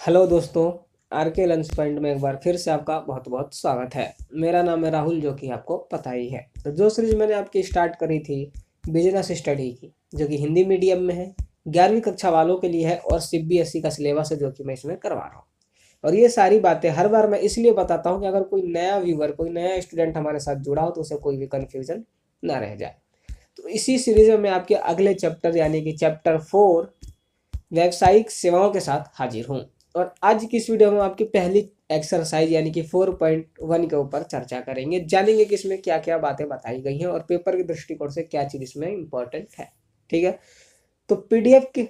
Hello दोस्तों। Are के lunch point में एक बार फिर से आपका बहुत बहुत स्वागत है। मेरा नाम है राहुल, जो कि आपको पता ही है। तो जो सीरीज मैंने आपकी स्टार्ट करी थी बिजनेस स्टडी की, जो कि हिंदी मीडियम में है, 11वीं कक्षा वालों के लिए है और सीबीएसई का सिलेबस है, जो कि मैं इसमें करवा रहा हूँ। और ये सारी बातें हर बार मैं इसलिए बताता हूँ कि अगर कोई नया व्यूअर, कोई नया स्टूडेंट हमारे साथ जुड़ा हो तो उसे कोई भी कन्फ्यूजन ना रह जाए। तो इसी सीरीज में मैं आपके अगले चैप्टर यानी कि चैप्टर 4 व्यावसायिक सेवाओं के साथ हाजिर हूँ। और आज की इस वीडियो में आपकी पहली एक्सरसाइज यानी कि 4.1 के ऊपर चर्चा करेंगे, जानेंगे कि इसमें क्या क्या बातें बताई गई हैं और पेपर के दृष्टिकोण से क्या चीज़ इसमें इंपॉर्टेंट है। ठीक है। तो पीडीएफ के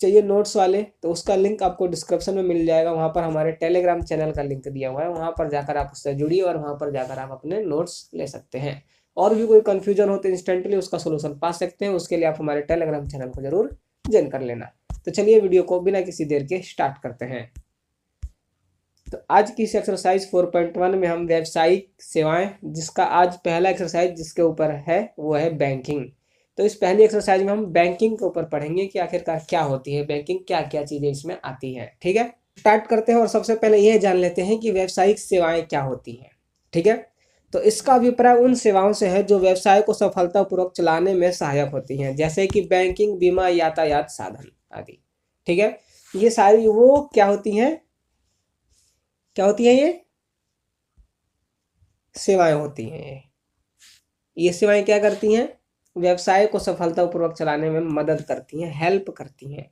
चाहिए नोट्स वाले, तो उसका लिंक आपको डिस्क्रिप्शन में मिल जाएगा। वहाँ पर हमारे टेलीग्राम चैनल का लिंक दिया हुआ है, वहाँ पर जाकर आप उससे जुड़िए और वहाँ पर जाकर आप अपने नोट्स ले सकते हैं। और भी कोई कन्फ्यूजन हो तो इंस्टेंटली उसका सोल्यूशन पा सकते हैं। उसके लिए आप हमारे टेलीग्राम चैनल को जरूर ज्वाइन कर लेना। तो चलिए वीडियो को बिना किसी देर के स्टार्ट करते हैं। तो आज की इस एक्सरसाइज 4.1 में हम व्यावसायिक सेवाएं, जिसका आज पहला एक्सरसाइज जिसके ऊपर है वो है बैंकिंग। तो इस पहली एक्सरसाइज में हम बैंकिंग के ऊपर पढ़ेंगे कि आखिरकार क्या होती है बैंकिंग, क्या क्या चीजें इसमें आती हैं। ठीक है, स्टार्ट करते हैं और सबसे पहले यह जान लेते हैं कि व्यावसायिक सेवाएं क्या होती हैं। ठीक है। तो इसका अभिप्राय उन सेवाओं से है जो व्यवसाय को सफलतापूर्वक चलाने में सहायक होती हैं, जैसे कि बैंकिंग, बीमा, यातायात साधन आदि। ठीक है। ये सारी वो क्या होती हैं, क्या होती है, ये सेवाएं होती हैं। ये सेवाएं क्या करती हैं, व्यवसाय को सफलतापूर्वक चलाने में मदद करती हैं, हेल्प करती हैं।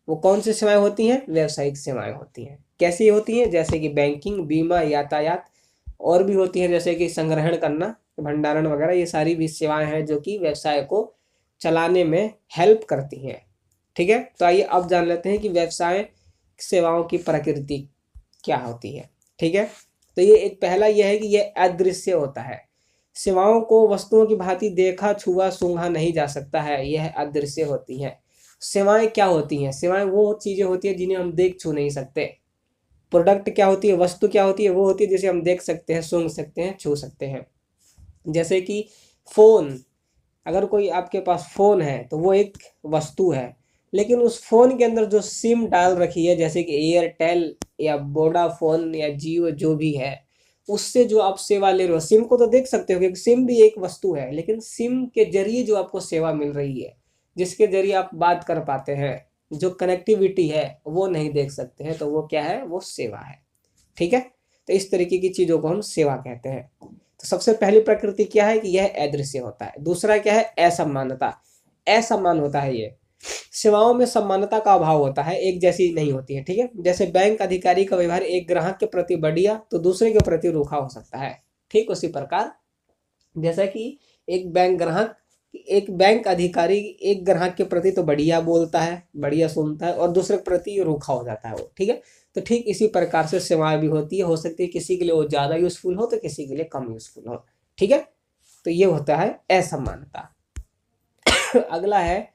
वो कौन सी सेवाएं होती हैं, व्यवसायिक सेवाएं होती हैं। कैसी होती हैं, जैसे कि बैंकिंग, बीमा, यातायात, और भी होती हैं जैसे कि संग्रहण करना, भंडारण वगैरह। ये सारी भी सेवाएं हैं जो कि व्यवसाय को चलाने में हेल्प करती हैं। ठीक है। तो आइए अब जान लेते हैं कि व्यवसाय सेवाओं की प्रकृति क्या होती है। ठीक है। तो ये एक पहला यह है कि यह अदृश्य होता है। सेवाओं को वस्तुओं की भांति देखा, छुआ, सूंघा नहीं जा सकता है, यह अदृश्य होती हैं। सेवाएं क्या होती हैं, सेवाएं वो चीजें होती है जिन्हें हम देख छू नहीं सकते। प्रोडक्ट क्या होती है, वस्तु क्या होती है, वो होती है जिसे हम देख सकते हैं, सूंघ सकते हैं, छू सकते हैं। जैसे कि फोन, अगर कोई आपके पास फोन है तो वो एक वस्तु है, लेकिन उस फोन के अंदर जो सिम डाल रखी है, जैसे कि एयरटेल या वोडाफोन या जियो जो भी है, उससे जो आप सेवा ले रहे हो, सिम को तो देख सकते हो क्योंकि सिम भी एक वस्तु है, लेकिन सिम के जरिए जो आपको सेवा मिल रही है, जिसके जरिए आप बात कर पाते हैं, जो कनेक्टिविटी है, वो नहीं देख सकते हैं, तो वो क्या है, वो सेवा है। ठीक है। तो इस तरीके की चीजों को हम सेवा कहते हैं। तो सबसे पहली प्रकृति क्या है कि यह अदृश्य होता है। दूसरा क्या है, असमानता। असमान होता है ये। सेवाओं में समानता का अभाव होता है, एक जैसी नहीं होती है। ठीक है। जैसे बैंक अधिकारी का व्यवहार एक ग्राहक के प्रति बढ़िया तो दूसरे के प्रति रूखा हो सकता है। ठीक उसी प्रकार जैसा कि एक बैंक अधिकारी एक ग्राहक के प्रति तो बढ़िया बोलता है, बढ़िया सुनता है, और दूसरे के प्रति रूखा हो जाता है वो। ठीक है। तो ठीक इसी प्रकार से सेवाएं भी होती है, हो सकती है किसी के लिए वो ज्यादा यूजफुल हो तो किसी के लिए कम यूजफुल हो। ठीक है। तो ये होता है असमानता। अगला है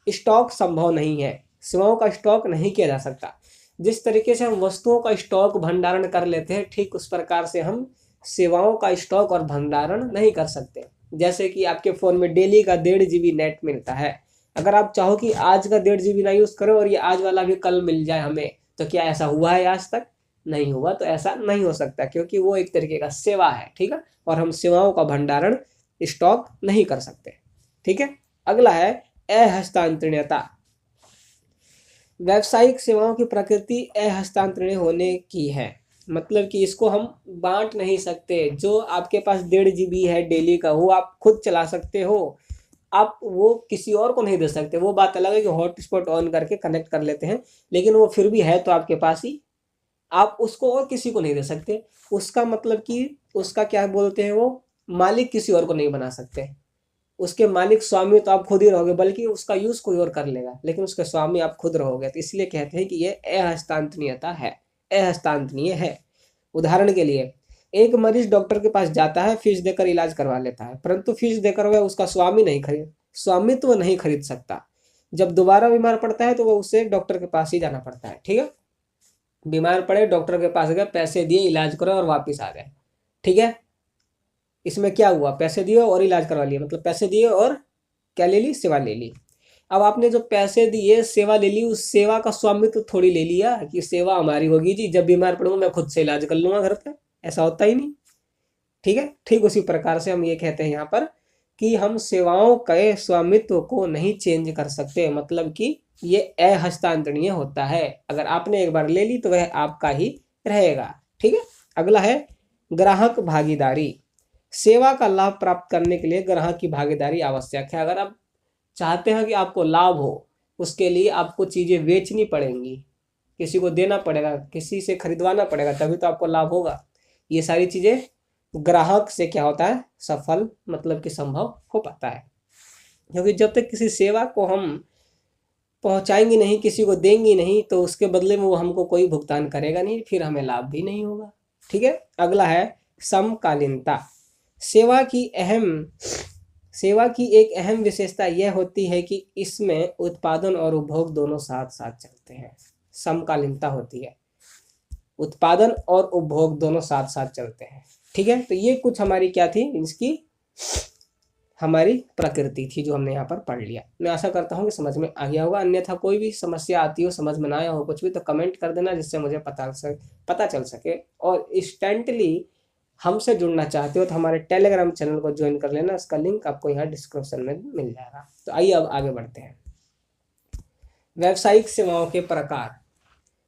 स्टॉक संभव नहीं है। सेवाओं का स्टॉक नहीं किया जा सकता। जिस तरीके से हम वस्तुओं का स्टॉक भंडारण कर लेते हैं, ठीक उस प्रकार से हम सेवाओं का स्टॉक और भंडारण नहीं कर सकते। जैसे कि आपके फोन में डेली का 1.5 GB नेट मिलता है, अगर आप चाहो कि आज का 1.5 GB ना यूज करो और ये आज वाला भी कल मिल जाए हमें, तो क्या ऐसा हुआ है आज तक? नहीं हुआ। तो ऐसा नहीं हो सकता क्योंकि वो एक तरीके का सेवा है। ठीक है। और हम सेवाओं का भंडारण स्टॉक नहीं कर सकते। ठीक है। अगला है अहस्तांतरणीयता। व्यावसायिक सेवाओं की प्रकृति अहस्तांतरणीय होने की है। मतलब कि इसको हम बांट नहीं सकते। जो आपके पास 1.5 GB है डेली का, वो आप खुद चला सकते हो, आप वो किसी और को नहीं दे सकते। वो बात अलग है कि हॉटस्पॉट ऑन करके कनेक्ट कर लेते हैं, लेकिन वो फिर भी है तो आपके पास ही, आप उसको और किसी को नहीं दे सकते। उसका मतलब कि उसका क्या बोलते हैं, वो मालिक किसी और को नहीं बना सकते। उसके मालिक स्वामी तो आप खुद ही रहोगे, बल्कि उसका यूज कोई और कर लेगा, लेकिन उसके स्वामी आप खुद रहोगे। तो इसलिए कहते हैं कि ये अहस्तांतरणीयता है, अहस्तांतरणीय है। उदाहरण के लिए, एक मरीज डॉक्टर के पास जाता है, फीस देकर इलाज करवा लेता है, परंतु फीस देकर वह उसका स्वामित्व नहीं खरीद सकता। जब दोबारा बीमार पड़ता है तो वह उसे डॉक्टर के पास ही जाना पड़ता है। ठीक है। बीमार पड़े, डॉक्टर के पास गए, पैसे दिए, इलाज करो और वापिस आ गए। ठीक है। इसमें क्या हुआ, पैसे दिए और इलाज करवा लिया, मतलब पैसे दिए और क्या ले ली, सेवा ले ली। अब आपने जो पैसे दिए, सेवा ले ली, उस सेवा का स्वामित्व थोड़ी ले लिया कि सेवा हमारी होगी जी, जब बीमार पड़ूंगा मैं खुद से इलाज कर लूंगा घर पे, ऐसा होता ही नहीं। ठीक है, ठीक उसी प्रकार से हम ये कहते हैं यहाँ पर कि हम सेवाओं के स्वामित्व को नहीं चेंज कर सकते, मतलब कि ये अहस्तांतरणीय होता है। अगर आपने एक बार ले ली तो वह आपका ही रहेगा। ठीक है, अगला है ग्राहक भागीदारी। सेवा का लाभ प्राप्त करने के लिए ग्राहक की भागीदारी आवश्यक है। अगर आप चाहते हैं कि आपको लाभ हो, उसके लिए आपको चीजें बेचनी पड़ेंगी, किसी को देना पड़ेगा, किसी से खरीदवाना पड़ेगा, तभी तो आपको लाभ होगा। ये सारी चीजें ग्राहक से क्या होता है, सफल मतलब कि संभव हो पाता है। क्योंकि जब तक किसी सेवा को हम पहुंचाएंगे नहीं, किसी को देंगे नहीं, तो उसके बदले में वो हमको कोई भुगतान करेगा नहीं, फिर हमें लाभ भी नहीं होगा। ठीक है, अगला है समकालीनता। सेवा की एक अहम विशेषता यह होती है कि इसमें उत्पादन और उपभोग दोनों साथ साथ चलते हैं। समकालीनता होती है, उत्पादन और उपभोग दोनों साथ साथ चलते हैं। ठीक है, तो ये कुछ हमारी क्या थी, इसकी हमारी प्रकृति थी जो हमने यहाँ पर पढ़ लिया। मैं आशा करता हूँ कि समझ में आ गया होगा। अन्यथा कोई भी समस्या आती हो, समझ में ना आया हो कुछ भी, तो कमेंट कर देना, जिससे मुझे पता चल सके। और इंस्टेंटली हमसे जुड़ना चाहते हो तो हमारे टेलीग्राम चैनल को ज्वाइन कर लेना, इसका लिंक आपको यहाँ डिस्क्रिप्शन में मिल जाएगा। तो आइए अब आगे बढ़ते हैं। व्यावसायिक सेवाओं के प्रकार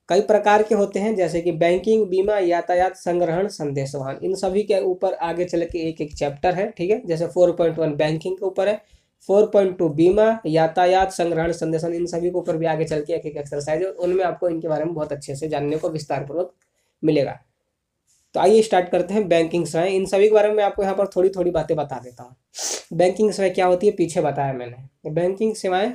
कई प्रकार के होते हैं, जैसे कि बैंकिंग, बीमा, यातायात, संग्रहण, संदेश वहन। इन सभी के ऊपर आगे चल के एक एक चैप्टर है। ठीक है, जैसे 4.1 बैंकिंग के ऊपर है, 4.2 बीमा, यातायात, संग्रहण, संदेश वहन, इन सभी के ऊपर भी आगे चल के एक एक एक्सरसाइज है, उनमें आपको इनके बारे में बहुत अच्छे से जानने को विस्तार पूर्वक मिलेगा। तो आइए स्टार्ट करते हैं बैंकिंग सेवाएं। इन सभी के बारे में आपको यहाँ पर थोड़ी थोड़ी बातें बता देता हूँ। बैंकिंग सेवाएं क्या होती है, पीछे बताया मैंने। बैंकिंग सेवाएं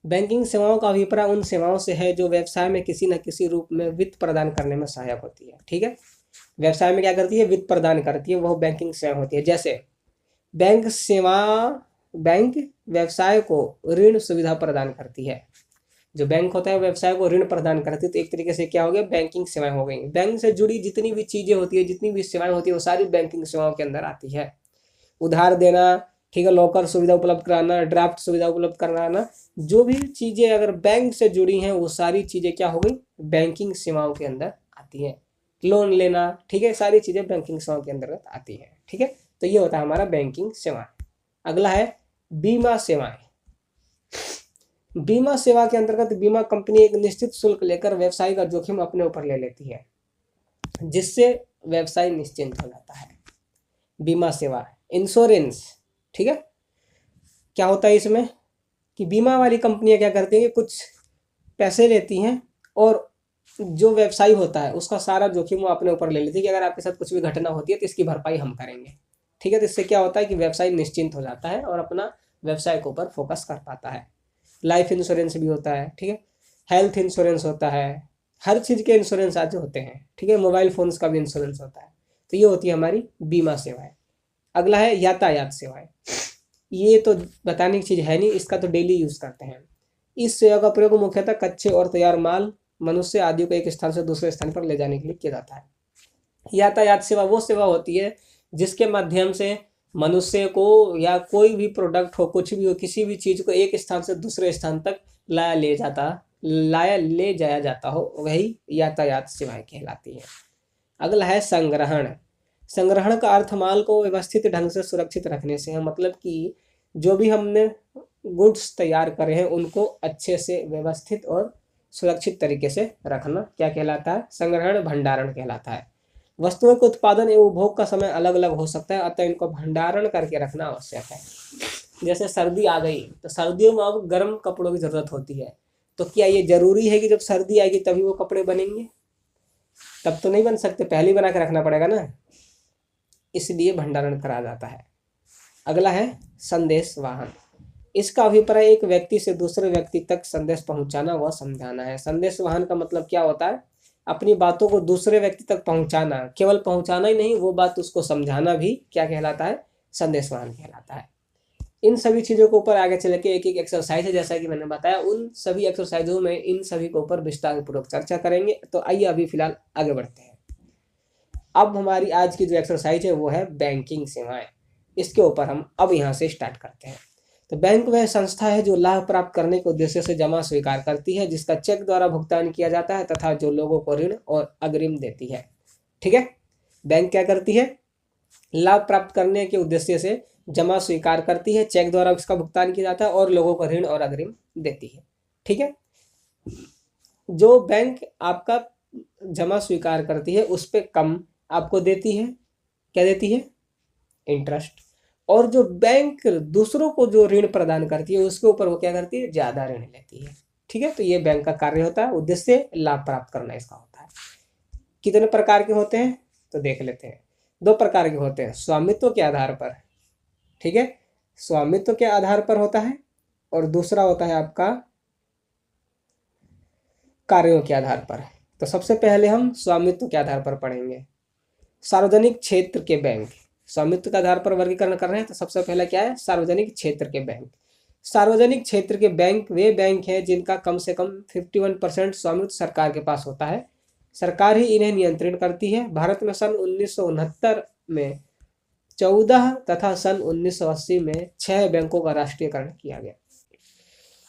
बैंकिंग सेवाओं का अभिप्राय उन सेवाओं से है जो व्यवसाय में किसी न किसी रूप में वित्त प्रदान करने में सहायक होती है। ठीक है, व्यवसाय में क्या करती है, वित्त प्रदान करती है, वह बैंकिंग सेवा होती है। जैसे बैंक व्यवसाय को ऋण सुविधा प्रदान करती है। जो बैंक होता है व्यवसाय को ऋण प्रदान करती है, तो एक तरीके से क्या हो गया, बैंकिंग सेवाएं हो गई। बैंक से जुड़ी जितनी भी चीजें होती है, जितनी भी सेवाएं होती है, वो सारी बैंकिंग सेवाओं के अंदर आती है। उधार देना, ठीक है, लॉकर सुविधा उपलब्ध कराना, ड्राफ्ट सुविधा उपलब्ध कराना, जो भी चीजें अगर बैंक से जुड़ी हैं वो सारी चीजें क्या हो गई, बैंकिंग सेवाओं के अंदर आती हैं। लोन लेना, ठीक है, सारी चीजें बैंकिंग सेवाओं के अंतर्गत आती है। ठीक है, तो ये होता है हमारा बैंकिंग सेवा। अगला है बीमा सेवाएं। बीमा सेवा के अंतर्गत बीमा कंपनी एक निश्चित शुल्क लेकर व्यवसाय का जोखिम अपने ऊपर ले लेती है, जिससे व्यवसाय निश्चिंत हो जाता है। बीमा सेवा, इंश्योरेंस, ठीक है, क्या होता है इसमें कि बीमा वाली कंपनियां क्या करती हैं कि कुछ पैसे लेती हैं और जो व्यवसायी होता है उसका सारा जोखिम वो अपने ऊपर ले लेती है कि अगर आपके साथ कुछ भी घटना होती है तो इसकी भरपाई हम करेंगे। ठीक है, तो इससे क्या होता है कि व्यवसाय निश्चिंत हो जाता है और अपना व्यवसाय के ऊपर फोकस कर पाता है। लाइफ इंश्योरेंस भी होता है, ठीक है, हेल्थ इंश्योरेंस होता है, हर चीज़ के इंश्योरेंस आज होते हैं। ठीक है, मोबाइल फोन्स का भी इंश्योरेंस होता है। तो ये होती है हमारी बीमा सेवाएं। अगला है यातायात सेवाएं। ये तो बताने की चीज़ है नहीं, इसका तो डेली यूज़ करते हैं। इस सेवा का प्रयोग मुख्यतः कच्चे और तैयार माल, मनुष्य आदि को एक स्थान से दूसरे स्थान पर ले जाने के लिए किया जाता है। यातायात सेवा वो सेवा होती है जिसके माध्यम से मनुष्य को या कोई भी प्रोडक्ट हो, कुछ भी हो, किसी भी चीज़ को एक स्थान से दूसरे स्थान तक लाया ले जाया जाता हो, वही यातायात सेवाएं कहलाती हैं। अगला है संग्रहण। संग्रहण का अर्थ माल को व्यवस्थित ढंग से सुरक्षित रखने से है, मतलब कि जो भी हमने गुड्स तैयार करे हैं उनको अच्छे से व्यवस्थित और सुरक्षित तरीके से रखना क्या कहलाता है, संग्रहण भंडारण कहलाता है। वस्तुओं के उत्पादन एवं उपभोग का समय अलग अलग हो सकता है, अतः इनको भंडारण करके रखना आवश्यक है। जैसे सर्दी आ गई तो सर्दियों में अब गर्म कपड़ों की जरूरत होती है, तो क्या ये जरूरी है कि जब सर्दी आएगी तभी वो कपड़े बनेंगे? तब तो नहीं बन सकते, पहले ही बना के रखना पड़ेगा ना, इसलिए भंडारण करा जाता है। अगला है संदेश वाहन। इसका अभिप्राय एक व्यक्ति से दूसरे व्यक्ति तक संदेश पहुंचाना व समझाना है। संदेश वाहन का मतलब क्या होता है, अपनी बातों को दूसरे व्यक्ति तक पहुंचाना, केवल पहुंचाना ही नहीं, वो बात उसको समझाना भी क्या कहलाता है, संदेश वाहन कहलाता है। इन सभी चीज़ों के ऊपर आगे चल के एक एक एक्सरसाइज है, जैसा कि मैंने बताया, उन सभी एक्सरसाइजों में इन सभी के ऊपर विस्तार पूर्वक चर्चा करेंगे। तो आइए अभी फिलहाल आगे बढ़ते हैं। अब हमारी आज की जो एक्सरसाइज है वो है बैंकिंग सेवाएं। इसके ऊपर हम अब यहाँ से स्टार्ट करते हैं। तो बैंक वह संस्था है जो लाभ प्राप्त करने के उद्देश्य से जमा स्वीकार करती है, जिसका चेक द्वारा भुगतान किया जाता है तथा जो लोगों को ऋण और अग्रिम देती है। ठीक है, बैंक क्या करती है, लाभ प्राप्त करने के उद्देश्य से जमा स्वीकार करती है, चेक द्वारा उसका भुगतान किया जाता है और लोगों को ऋण और अग्रिम देती है। ठीक है, जो बैंक आपका जमा स्वीकार करती है उस पर कम आपको देती है, क्या देती है, इंटरेस्ट। और जो बैंक दूसरों को जो ऋण प्रदान करती है उसके ऊपर वो क्या करती है, ज्यादा ऋण लेती है। ठीक है, तो ये बैंक का कार्य होता है, उद्देश्य लाभ प्राप्त करना इसका होता है। कितने प्रकार के होते हैं तो देख लेते हैं। 2 प्रकार के होते हैं, स्वामित्व के आधार पर। ठीक है, स्वामित्व के आधार पर होता है और दूसरा होता है आपका कार्यों के आधार पर। तो सबसे पहले हम स्वामित्व के आधार पर पढ़ेंगे। सार्वजनिक क्षेत्र के बैंक, स्वामित्व के आधार पर वर्गीकरण कर रहे हैं, तो सबसे पहला क्या है, सार्वजनिक क्षेत्र के बैंक। सार्वजनिक क्षेत्र के बैंक वे बैंक हैं जिनका कम से कम 51% स्वामित्व सरकार के पास होता है, सरकार ही इन्हें नियंत्रित करती है। भारत में सन 1969 में 14 तथा सन 1980 में 6 बैंकों का राष्ट्रीयकरण किया गया।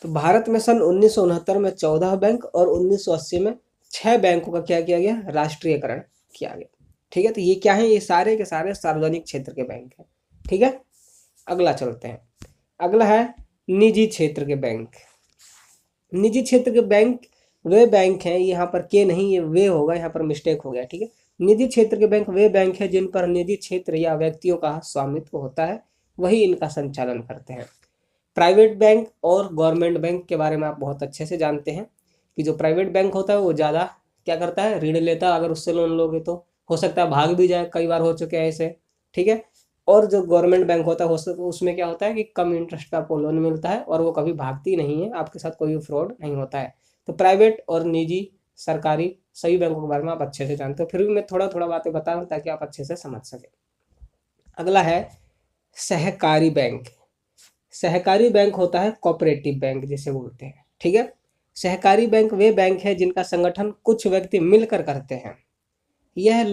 तो भारत में सन 1969 में 14 बैंक और 1980 में 6 बैंकों का क्या किया गया, राष्ट्रीयकरण किया गया। ठीक है, तो ये क्या है, ये सारे के सारे सार्वजनिक क्षेत्र के बैंक हैं। ठीक है, अगला चलते हैं। अगला है निजी क्षेत्र के बैंक। निजी क्षेत्र के बैंक वे बैंक हैं, यहाँ पर के नहीं, ये वे होगा, यहाँ पर मिस्टेक हो गया। ठीक है, निजी क्षेत्र के बैंक वे बैंक हैं जिन पर निजी क्षेत्र या व्यक्तियों का स्वामित्व होता है, वही इनका संचालन करते हैं। प्राइवेट बैंक और गवर्नमेंट बैंक के बारे में आप बहुत अच्छे से जानते हैं कि जो प्राइवेट बैंक होता है वो ज़्यादा क्या करता है, ऋण लेता है। अगर उससे लोन लोगे तो हो सकता है भाग भी जाए, कई बार हो चुके हैं ऐसे। ठीक है, और जो गवर्नमेंट बैंक होता है उसमें क्या होता है कि कम इंटरेस्ट पे आपको लोन मिलता है और वो कभी भागती नहीं है, आपके साथ कोई भी फ्रॉड नहीं होता है। तो प्राइवेट और निजी सरकारी सभी बैंकों के बारे में आप अच्छे से जानते हो, फिर भी मैं थोड़ा थोड़ा बातें बता रहा हूँ ताकि आप अच्छे से समझ सकें। अगला है सहकारी बैंक। सहकारी बैंक होता है कोऑपरेटिव बैंक जिसे बोलते हैं। ठीक है, सहकारी बैंक वे बैंक है जिनका संगठन कुछ व्यक्ति मिलकर करते हैं, यह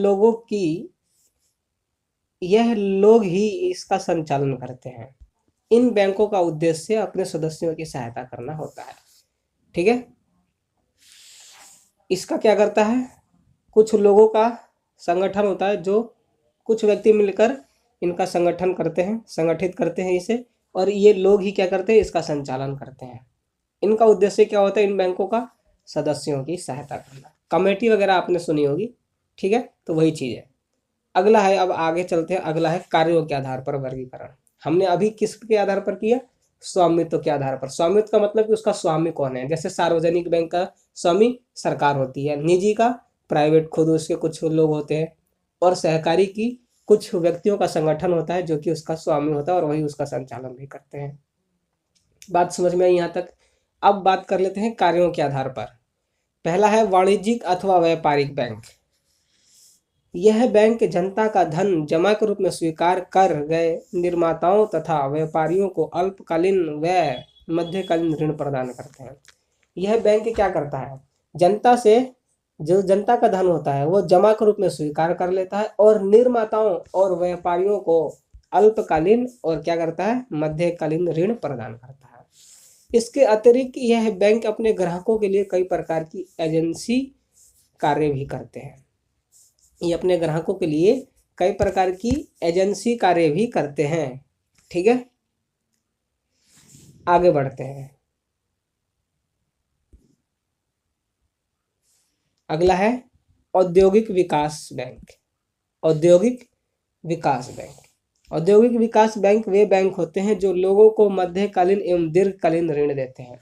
लोग ही इसका संचालन करते हैं। इन बैंकों का उद्देश्य अपने सदस्यों की सहायता करना होता है। ठीक है, इसका क्या करता है, कुछ लोगों का संगठन होता है, जो कुछ व्यक्ति मिलकर इनका संगठन करते हैं, संगठित करते हैं इसे, और ये लोग ही क्या करते हैं, इसका संचालन करते हैं। इनका उद्देश्य क्या होता है, इन बैंकों का सदस्यों की सहायता करना। कमेटी वगैरह आपने सुनी होगी। ठीक है, तो वही चीज़ है। अगला है, अब आगे चलते हैं, अगला है कार्यों के आधार पर वर्गीकरण। हमने अभी किसके आधार पर किया, स्वामित्व के आधार पर। स्वामित्व का मतलब कि उसका स्वामी कौन है। जैसे सार्वजनिक बैंक का स्वामी सरकार होती है, निजी का प्राइवेट खुद उसके कुछ लोग होते हैं, और सहकारी की कुछ व्यक्तियों का संगठन होता है जो कि उसका स्वामी होता है और वही उसका संचालन भी करते हैं। बात समझ में आई यहाँ तक। अब बात कर लेते हैं कार्यों के आधार पर। पहला है वाणिज्यिक अथवा व्यापारिक बैंक। यह बैंक जनता का धन जमा के रूप में स्वीकार कर गए निर्माताओं तथा व्यापारियों को अल्पकालीन व मध्यकालीन ऋण प्रदान करते हैं। यह बैंक क्या करता है, जनता से जो जनता का धन होता है वो जमा के रूप में स्वीकार कर लेता है और निर्माताओं और व्यापारियों को अल्पकालीन और क्या करता है, मध्यकालीन ऋण प्रदान करता है। इसके अतिरिक्त यह बैंक अपने ग्राहकों के लिए कई प्रकार की एजेंसी कार्य भी करते हैं। ये अपने ग्राहकों के लिए कई प्रकार की एजेंसी कार्य भी करते हैं। ठीक है, आगे बढ़ते हैं। अगला है औद्योगिक विकास बैंक। औद्योगिक विकास बैंक। औद्योगिक विकास बैंक वे बैंक होते हैं जो लोगों को मध्यकालीन एवं दीर्घकालीन ऋण देते हैं।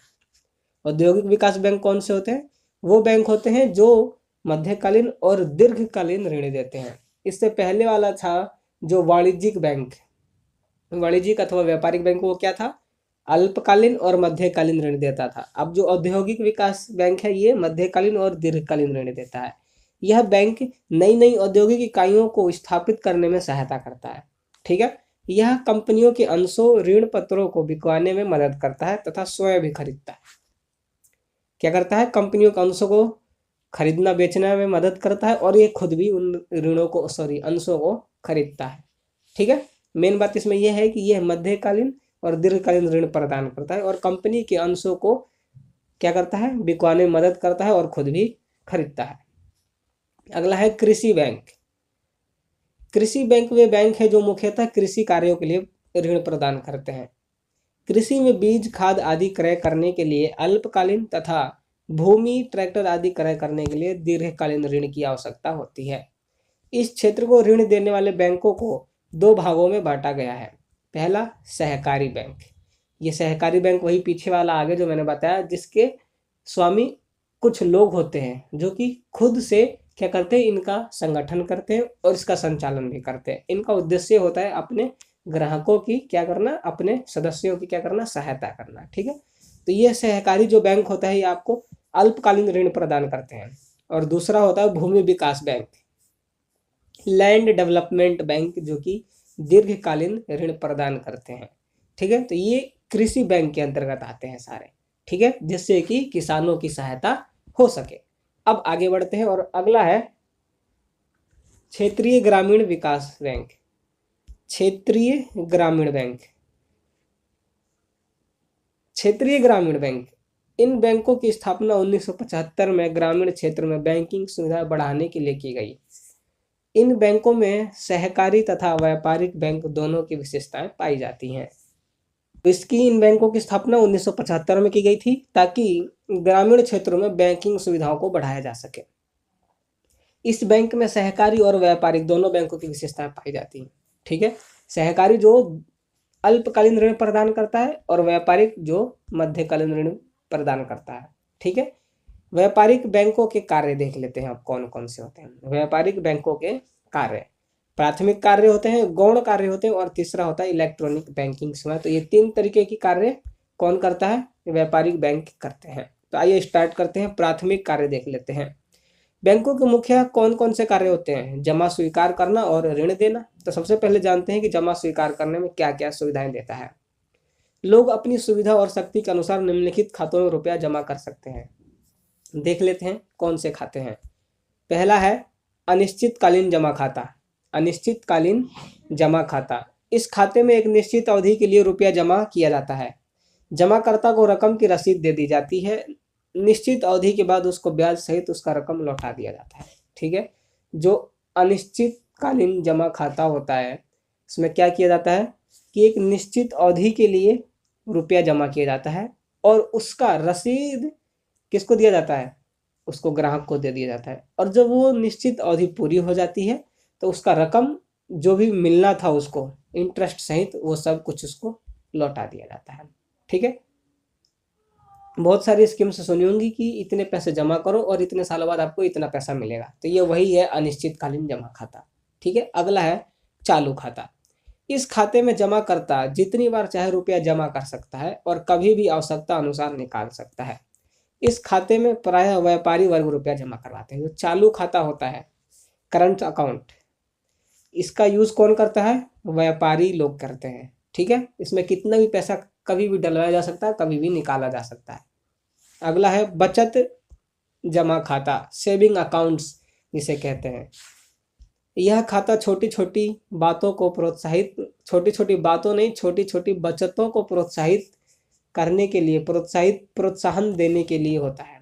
औद्योगिक विकास बैंक कौन से होते हैं, वो बैंक होते हैं जो मध्यकालीन और दीर्घकालीन ऋण देते हैं। इससे पहले वाला था जो वाणिज्यिक बैंक, वाणिज्यिक अथवा व्यापारिक बैंक, वो क्या था, अल्पकालीन और मध्यकालीन ऋण देता था। अब जो औद्योगिक विकास बैंक है ये मध्यकालीन और दीर्घकालीन ऋण देता है। यह बैंक नई नई औद्योगिक इकाइयों को स्थापित करने में सहायता करता है। ठीक है, यह कंपनियों के अंशों ऋण पत्रों को बिकवाने में मदद करता है तथा स्वयं भी खरीदता है। क्या करता है, कंपनियों के अंशों को खरीदना बेचने में मदद करता है और ये खुद भी उन ऋणों को अंशों को खरीदता है। ठीक है, मेन बात इसमें यह है कि यह मध्यकालीन और दीर्घकालीन ऋण प्रदान करता है, और कंपनी के अंशों को क्या करता है, बिकवाने में मदद करता है और खुद भी खरीदता है। अगला है कृषि बैंक। कृषि बैंक वे बैंक है जो मुख्यतः कृषि कार्यों के लिए ऋण प्रदान करते हैं। कृषि में बीज, खाद आदि क्रय करने के लिए अल्पकालीन तथा भूमि, ट्रैक्टर आदि क्रय करने के लिए दीर्घकालीन ऋण की आवश्यकता होती है। इस क्षेत्र को ऋण देने वाले बैंकों को दो भागों में बांटा गया है। पहला, सहकारी बैंक। ये सहकारी बैंक वही पीछे वाला आगे जो मैंने बताया, जिसके स्वामी कुछ लोग होते हैं जो कि खुद से क्या करते हैं, इनका संगठन करते हैं और इसका संचालन भी करते हैं। इनका उद्देश्य होता है अपने ग्राहकों की क्या करना, अपने सदस्यों की क्या करना, सहायता करना। ठीक है, तो ये सहकारी जो बैंक होता है ये आपको अल्पकालीन ऋण प्रदान करते हैं। और दूसरा होता है भूमि विकास बैंक, लैंड डेवलपमेंट बैंक, जो कि दीर्घकालीन ऋण प्रदान करते हैं। ठीक है, तो ये कृषि बैंक के अंतर्गत आते हैं सारे। ठीक है, जिससे कि किसानों की सहायता हो सके। अब आगे बढ़ते हैं और अगला है क्षेत्रीय ग्रामीण विकास बैंक। क्षेत्रीय ग्रामीण बैंक, क्षेत्रीय ग्रामीण बैंक, इन बैंकों की स्थापना 1975 में ग्रामीण क्षेत्र में बैंकिंग सुविधा बढ़ाने के लिए की गई। इन बैंकों में सहकारी तथा व्यापारिक बैंक दोनों की विशेषताएं पाई जाती हैं। इन बैंकों की स्थापना 1975 में की गई थी ताकि ग्रामीण क्षेत्रों में बैंकिंग सुविधाओं को बढ़ाया जा सके। इस बैंक में सहकारी और व्यापारिक दोनों बैंकों की विशेषताएं पाई जाती हैं। ठीक है, सहकारी जो अल्पकालीन ऋण प्रदान करता है और व्यापारिक जो मध्यकालीन ऋण प्रदान करता है। ठीक है, व्यापारिक बैंकों के कार्य देख लेते हैं अब कौन कौन से होते हैं। व्यापारिक बैंकों के कार्य, प्राथमिक कार्य होते हैं, गौण कार्य होते हैं, और तीसरा होता है इलेक्ट्रॉनिक बैंकिंग सेवा। तो ये तीन तरीके की कार्य कौन करता है, व्यापारिक बैंक करते हैं। तो आइए स्टार्ट करते हैं, प्राथमिक कार्य देख लेते हैं। बैंकों के मुख्य कौन कौन से कार्य होते हैं, जमा स्वीकार करना और ऋण देना। तो सबसे पहले जानते हैं कि जमा स्वीकार करने में क्या क्या सुविधाएं देता है। लोग अपनी सुविधा और शक्ति के अनुसार निम्नलिखित खातों में रुपया जमा कर सकते हैं। देख लेते हैं कौन से खाते हैं। पहला है अनिश्चितकालीन जमा खाता। अनिश्चितकालीन जमा खाता, इस खाते में एक निश्चित अवधि के लिए रुपया जमा किया जाता है। जमाकर्ता को रकम की रसीद दे दी जाती है, निश्चित अवधि के बाद उसको ब्याज सहित उसका रकम लौटा दिया जाता है। ठीक है, जो अनिश्चितकालीन जमा खाता होता है इसमें क्या किया जाता है कि एक निश्चित अवधि के लिए रुपया जमा किया जाता है और उसका रसीद किसको दिया जाता है, उसको ग्राहक को दे दिया जाता है। और जब वो निश्चित अवधि पूरी हो जाती है तो उसका रकम जो भी मिलना था उसको इंटरेस्ट सहित वो सब कुछ उसको लौटा दिया जाता है। ठीक है, बहुत सारी स्कीम्स सुनी होंगी कि इतने पैसे जमा करो और इतने सालों बाद आपको इतना पैसा मिलेगा, तो ये वही है अनिश्चितकालीन जमा खाता। ठीक है, अगला है चालू खाता। इस खाते में जमा करता जितनी बार चाहे रुपया जमा कर सकता है और कभी भी आवश्यकता अनुसार निकाल सकता है। इस खाते में प्रायः व्यापारी वर्ग रुपया जमा करवाते हैं। जो चालू खाता होता है, करंट अकाउंट, इसका यूज कौन करता है, व्यापारी लोग करते हैं। ठीक है, इसमें कितना भी पैसा कभी भी डलवाया जा सकता है, कभी भी निकाला जा सकता है। अगला है बचत जमा खाता, सेविंग अकाउंट्स जिसे कहते हैं। यह खाता छोटी छोटी बातों को प्रोत्साहित, छोटी छोटी बातों नहीं, छोटी छोटी बचतों को प्रोत्साहित करने के लिए, प्रोत्साहन देने के लिए होता है।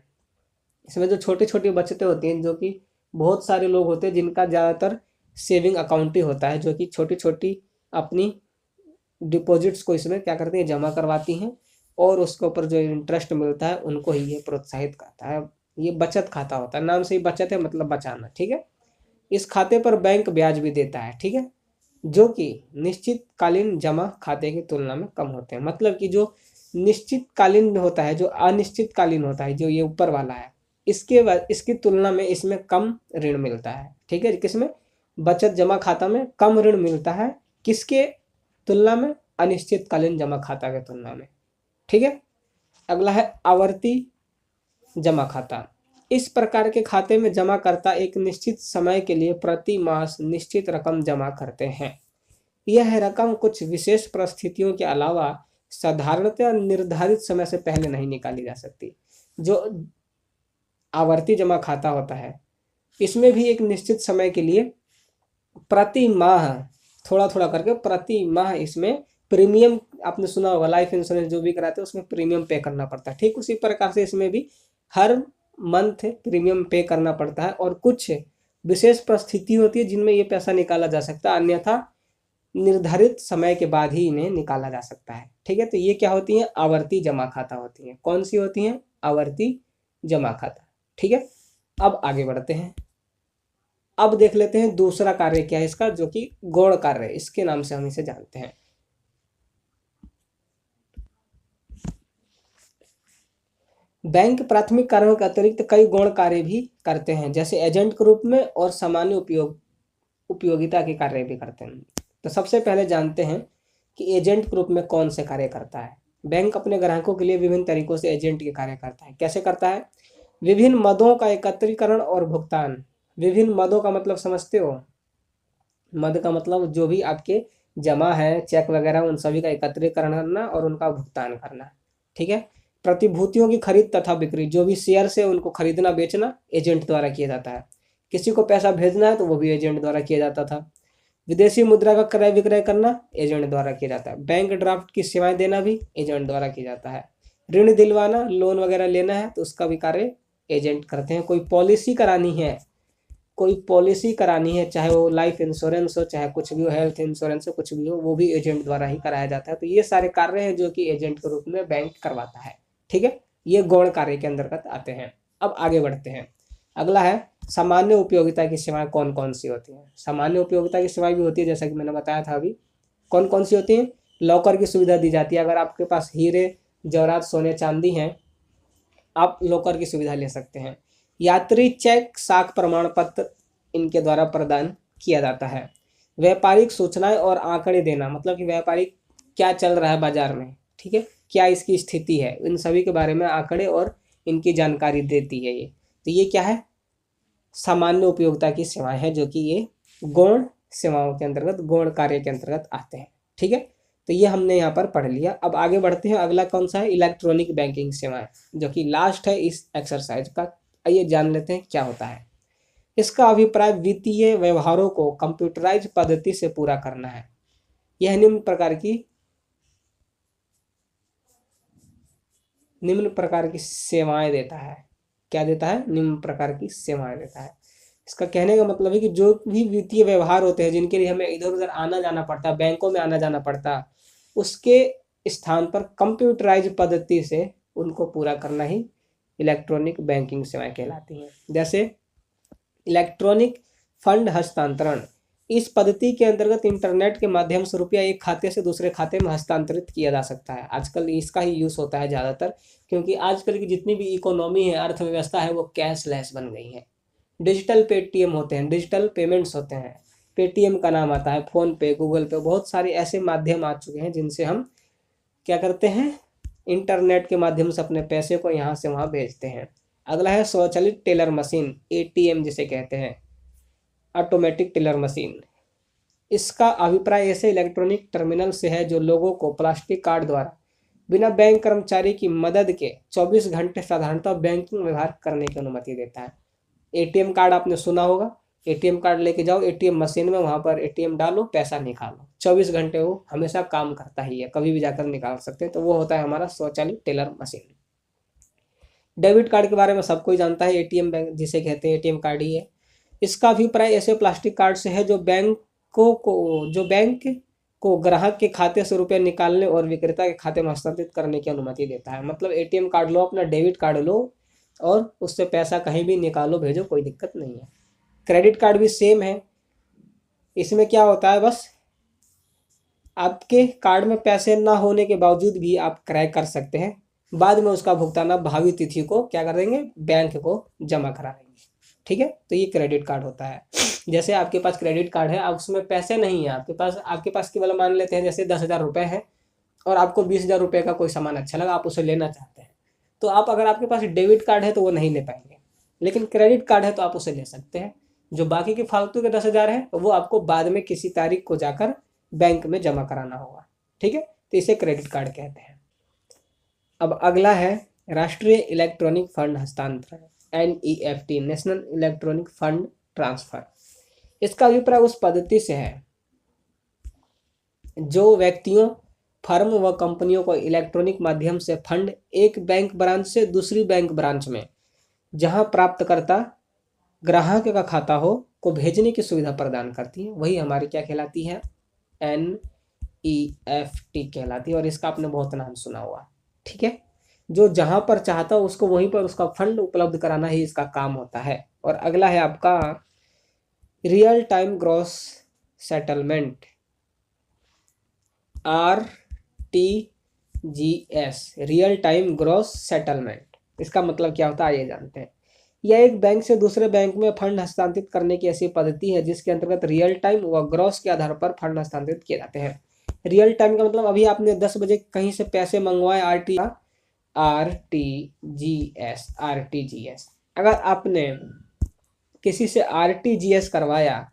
इसमें जो छोटी छोटी बचतें होती हैं, जो कि बहुत सारे लोग होते हैं जिनका ज़्यादातर सेविंग अकाउंट ही होता है, जो कि छोटी छोटी अपनी डिपॉजिट्स को इसमें क्या करती हैं, जमा करवाती हैं और उसके ऊपर जो इंटरेस्ट मिलता है उनको ही ये प्रोत्साहित करता है। ये बचत खाता होता है, नाम से ही बचत है मतलब बचाना। ठीक है, इस खाते पर बैंक ब्याज भी देता है। ठीक है, जो कि निश्चितकालीन जमा खाते की तुलना में कम होते हैं। मतलब कि जो निश्चितकालीन होता है, जो अनिश्चितकालीन होता है, जो ये ऊपर वाला है, इसकी तुलना में इसमें कम ऋण मिलता है। ठीक है, किसमें, बचत जमा खाता में कम ऋण मिलता है, किसके तुलना में, अनिश्चितकालीन जमा खाता के तुलना में। ठीक है, अगला है आवर्ती जमा खाता। इस प्रकार के खाते में जमाकर्ता एक निश्चित समय के लिए प्रति मास निश्चित रकम जमा करते हैं। यह रकम कुछ विशेष परिस्थितियों के अलावा साधारणतः निर्धारित समय से पहले नहीं निकाली जा सकती। जो आवर्ती जमा खाता होता है इसमें भी एक निश्चित समय के लिए प्रति माह थोड़ा थोड़ा करके प्रति माह इसमें प्रीमियम आपने सुना होगा, लाइफ इंश्योरेंस जो भी कराते हैं उसमें प्रीमियम पे करना पड़ता है, ठीक उसी प्रकार से इसमें भी हर मंथ प्रीमियम पे करना पड़ता है और कुछ विशेष परिस्थिति होती है जिनमें ये पैसा निकाला जा सकता है, अन्यथा निर्धारित समय के बाद ही इन्हें निकाला जा सकता है। ठीक है, तो ये क्या होती है, आवर्ती जमा खाता होती है। कौन सी होती है, आवर्ती जमा खाता। ठीक है, अब आगे बढ़ते हैं। अब देख लेते हैं दूसरा कार्य क्या है इसका, जो कि गौण कार्य है, इसके नाम से हम इसे जानते हैं। बैंक प्राथमिक कार्यों के अतिरिक्त कई गौण कार्य भी करते हैं, जैसे एजेंट के रूप में और सामान्य उपयोगिता के कार्य भी करते हैं। तो सबसे पहले जानते हैं कि एजेंट के रूप में कौन से कार्य करता है। बैंक अपने ग्राहकों के लिए विभिन्न तरीकों से एजेंट के कार्य करता है। कैसे करता है, विभिन्न मदों का एकत्रीकरण और भुगतान। विभिन्न मदों का मतलब समझते हो, मद का मतलब जो भी आपके जमा है, चेक वगैरह, उन सभी का एकत्रीकरण करना और उनका भुगतान करना। ठीक है, प्रतिभूतियों की खरीद तथा बिक्री, जो भी शेयर से उनको खरीदना बेचना एजेंट द्वारा किया जाता है। किसी को पैसा भेजना है तो वो भी एजेंट द्वारा किया जाता था। विदेशी मुद्रा का क्रय विक्रय करना एजेंट द्वारा किया जाता है। बैंक ड्राफ्ट की सेवाएं देना भी एजेंट द्वारा किया जाता है। ऋण दिलवाना, लोन वगैरह लेना है तो उसका भी कार्य एजेंट करते हैं। कोई पॉलिसी करानी है, कोई पॉलिसी करानी है, चाहे वो लाइफ इंश्योरेंस हो, चाहे कुछ भी हो, हेल्थ इंश्योरेंस हो, कुछ भी हो, वो भी एजेंट द्वारा ही कराया जाता है। तो ये सारे कार्य हैं जो कि एजेंट के रूप में बैंक करवाता है। ठीक है, ये गौण कार्य के अंतर्गत आते हैं। अब आगे बढ़ते हैं। अगला है सामान्य उपयोगिता की सेवाएं कौन कौन सी होती हैं। सामान्य उपयोगिता की सेवाएं भी होती है, जैसा कि मैंने बताया था अभी। कौन कौन सी होती हैं, लॉकर की सुविधा दी जाती है। अगर आपके पास हीरे जवाहरात सोने चांदी हैं, आप लॉकर की सुविधा ले सकते हैं। यात्री चेक साख प्रमाण पत्र इनके द्वारा प्रदान किया जाता है। व्यापारिक सूचनाएं और आंकड़े देना, मतलब कि व्यापारिक क्या चल रहा है बाजार में, ठीक है, क्या इसकी स्थिति है, इन सभी के बारे में आंकड़े और इनकी जानकारी देती है ये। तो ये क्या है, सामान्य उपयोगिता की सेवाएं हैं, जो कि ये गौण सेवाओं के अंतर्गत, गौण कार्य के अंतर्गत आते हैं। ठीक है, तो ये हमने यहाँ पर पढ़ लिया। अब आगे बढ़ते हैं। अगला कौन सा है, इलेक्ट्रॉनिक बैंकिंग सेवाएं, जो कि लास्ट है इस एक्सरसाइज का। आइए जान लेते हैं क्या होता है। इसका अभिप्राय वित्तीय व्यवहारों को कंप्यूटराइज पद्धति से पूरा करना है। यह निम्न प्रकार की सेवाएं देता है। क्या देता है, निम्न प्रकार की सेवाएं देता है। इसका कहने का मतलब है कि जो भी वित्तीय व्यवहार होते हैं जिनके लिए हमें इधर उधर आना जाना पड़ता है, बैंकों में आना जाना पड़ता है, उसके स्थान पर कंप्यूटराइज पद्धति से उनको पूरा करना ही इलेक्ट्रॉनिक बैंकिंग सेवाएं कहलाती हैं। जैसे इलेक्ट्रॉनिक फंड हस्तांतरण, इस पद्धति के अंतर्गत इंटरनेट के माध्यम से रुपया एक खाते से दूसरे खाते में हस्तांतरित किया जा सकता है। आजकल इसका ही यूज होता है ज़्यादातर, क्योंकि आजकल की जितनी भी इकोनॉमी है, अर्थव्यवस्था है, वो कैशलेस बन गई है। डिजिटल पेटीएम होते हैं, डिजिटल पेमेंट्स होते हैं, पेटीएम का नाम आता है, फोन पे, गूगल पे, बहुत सारे ऐसे माध्यम आ चुके हैं जिनसे हम क्या करते हैं, इंटरनेट के माध्यम से अपने पैसे को यहाँ से वहाँ भेजते हैं। अगला है स्वचालित टेलर मशीन, एटीएम जिसे कहते हैं, ऑटोमेटिक टेलर मशीन। इसका अभिप्राय ऐसे इलेक्ट्रॉनिक टर्मिनल से है जो लोगों को प्लास्टिक कार्ड द्वारा बिना बैंक कर्मचारी की मदद के 24 घंटे साधारणतः बैंकिंग व्यवहार करने की अनुमति देता है। एटीएम कार्ड आपने सुना होगा, एटीएम कार्ड लेके जाओ एटीएम मशीन में, वहां पर एटीएम डालो, पैसा निकालो, 24 घंटे वो हमेशा काम करता ही है, कभी भी जाकर निकाल सकते हैं। तो वो होता है हमारा स्वचालित टेलर मशीन। डेबिट कार्ड के बारे में सबको ही जानता है, एटीएम बैंक जिसे कहते हैं, एटीएम कार्ड ही है। इसका अभिप्राय ऐसे प्लास्टिक कार्ड से है जो बैंक को ग्राहक के खाते से रुपए निकालने और विक्रेता के खाते में हस्तांतरित करने की अनुमति देता है। मतलब एटीएम कार्ड लो, अपना डेबिट कार्ड लो और उससे पैसा कहीं भी निकालो भेजो, कोई दिक्कत नहीं है। क्रेडिट कार्ड भी सेम है। इसमें क्या होता है, बस आपके कार्ड में पैसे ना होने के बावजूद भी आप क्रय कर सकते हैं, बाद में उसका भुगतान आप भावी तिथि को क्या कर देंगे, बैंक को जमा करा देंगे। ठीक है, तो ये क्रेडिट कार्ड होता है। जैसे आपके पास क्रेडिट कार्ड है, आप उसमें पैसे नहीं है आपके पास केवल मान लेते हैं जैसे 10,000 रुपये है और आपको 20,000 रुपये का कोई सामान अच्छा लगा, आप उसे लेना चाहते हैं, तो आप अगर आपके पास डेबिट कार्ड है तो वो नहीं ले पाएंगे, लेकिन क्रेडिट कार्ड है तो आप उसे ले सकते हैं। जो बाकी के फालतू के 10,000 है वो आपको बाद में किसी तारीख को जाकर बैंक में जमा कराना होगा। ठीक है, तो इसे क्रेडिट कार्ड कहते हैं। अब अगला है राष्ट्रीय इलेक्ट्रॉनिक फंड हस्तांतरण, NEFT, national electronic fund transfer. इसका अभिप्राय उस पद्धति से है जो व्यक्तियों फर्म व कंपनियों को इलेक्ट्रॉनिक माध्यम से फंड एक बैंक ब्रांच से दूसरी बैंक ब्रांच में जहां प्राप्तकर्ता ग्राहक का खाता हो को भेजने की सुविधा प्रदान करती है, वही हमारी क्या कहलाती है, NEFT कहलाती है। और इसका आपने बहुत नाम सुना हुआ, ठीक है। जो जहां पर चाहता हो उसको वहीं पर उसका फंड उपलब्ध कराना ही इसका काम होता है। और अगला है आपका real time gross settlement, RTGS, real time gross settlement. इसका मतलब क्या होता है ये जानते हैं। यह एक बैंक से दूसरे बैंक में फंड हस्तांतरित करने की ऐसी पद्धति है जिसके अंतर्गत रियल टाइम व ग्रॉस के आधार पर फंड हस्तांतरित किए जाते हैं। रियल टाइम का मतलब अभी आपने 10 बजे कहीं से पैसे मंगवाए, RTGS। अगर आपने किसी से RTGS करवाया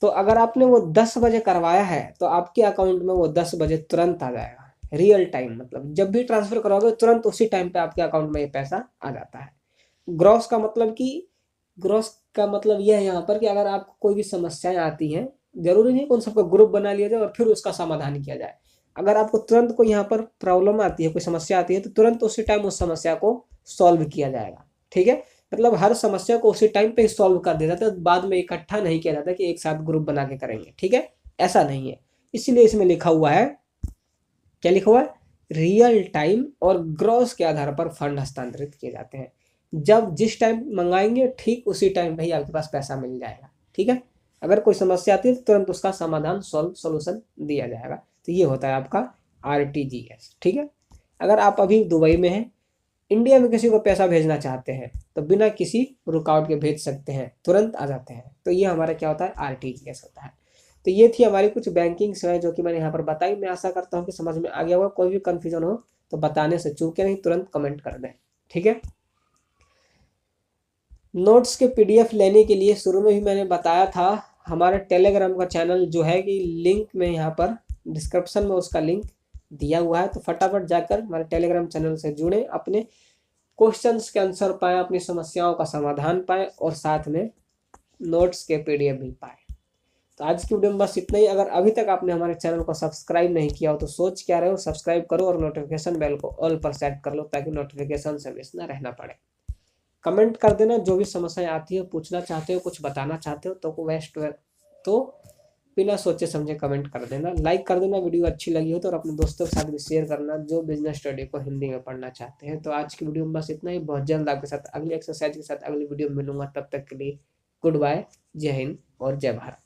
तो अगर आपने वो 10 बजे करवाया है तो आपके अकाउंट में वो 10 बजे तुरंत आ जाएगा। रियल टाइम मतलब जब भी ट्रांसफर करोगे तुरंत उसी टाइम पे आपके अकाउंट में ये पैसा आ जाता है। ग्रॉस का मतलब यह है यहाँ पर कि अगर आपको कोई भी समस्याएं आती हैं, जरूरी नहीं कि उन सबका ग्रुप बना लिया जाए और फिर उसका समाधान किया जाए। अगर आपको तुरंत कोई यहाँ पर प्रॉब्लम आती है, कोई समस्या आती है, तो तुरंत उसी टाइम उस समस्या को सॉल्व किया जाएगा, ठीक है। मतलब हर समस्या को उसी टाइम पे ही सॉल्व कर दिया जाता है, बाद में इकट्ठा नहीं किया जाता कि एक साथ ग्रुप बना के करेंगे, ठीक है, ऐसा नहीं है। इसीलिए इसमें लिखा हुआ है, क्या लिखा हुआ है, रियल टाइम और ग्रॉस के आधार पर फंड हस्तांतरित किए जाते हैं। जब जिस टाइम मंगाएंगे ठीक उसी टाइम पे ही आपके पास पैसा मिल जाएगा, ठीक है। अगर कोई समस्या आती है तो तुरंत उसका समाधान सोल्यूशन दिया जाएगा। तो ये होता है आपका RTGS, ठीक है। अगर आप अभी दुबई में हैं, इंडिया में किसी को पैसा भेजना चाहते हैं तो बिना किसी रुकावट के भेज सकते हैं, तुरंत आ जाते हैं। तो ये हमारा क्या होता है, RTGS होता है। तो ये थी हमारी कुछ बैंकिंग सेवाएं जो कि मैंने यहाँ पर बताई। मैं आशा करता हूँ कि समझ में आ गया होगा। कोई भी कंफ्यूजन हो तो बताने से चूके नहीं, तुरंत कमेंट कर दें, ठीक है। नोट्स के PDF लेने के लिए शुरू में भी मैंने बताया था, हमारे टेलीग्राम का चैनल जो है कि लिंक में यहाँ पर डिस्क्रिप्शन में उसका लिंक दिया हुआ है। तो फटाफट जाकर हमारे टेलीग्राम चैनल से जुड़े, अपने क्वेश्चंस के आंसर पाएँ, अपनी समस्याओं का समाधान पाएँ और साथ में नोट्स के PDF भी पाएँ। तो आज की वीडियो में बस इतना ही। अगर अभी तक आपने हमारे चैनल को सब्सक्राइब नहीं किया हो तो सोच क्या रहे हो, सब्सक्राइब करो और नोटिफिकेशन बेल को ऑल पर सेट कर लो ताकि नोटिफिकेशन से मिस ना रहना पड़े। कमेंट कर देना, जो भी समस्याएं आती है, पूछना चाहते हो, कुछ बताना चाहते हो तो बिना सोचे समझे कमेंट कर देना। लाइक कर देना वीडियो अच्छी लगी हो तो, और अपने दोस्तों के साथ भी शेयर करना जो बिजनेस स्टडी को हिंदी में पढ़ना चाहते हैं। तो आज की वीडियो में बस इतना ही। बहुत जल्द आपके साथ अगली एक्सरसाइज के साथ अगली वीडियो में मिलूंगा। तब तक के लिए गुड बाय, जय हिंद और जय भारत।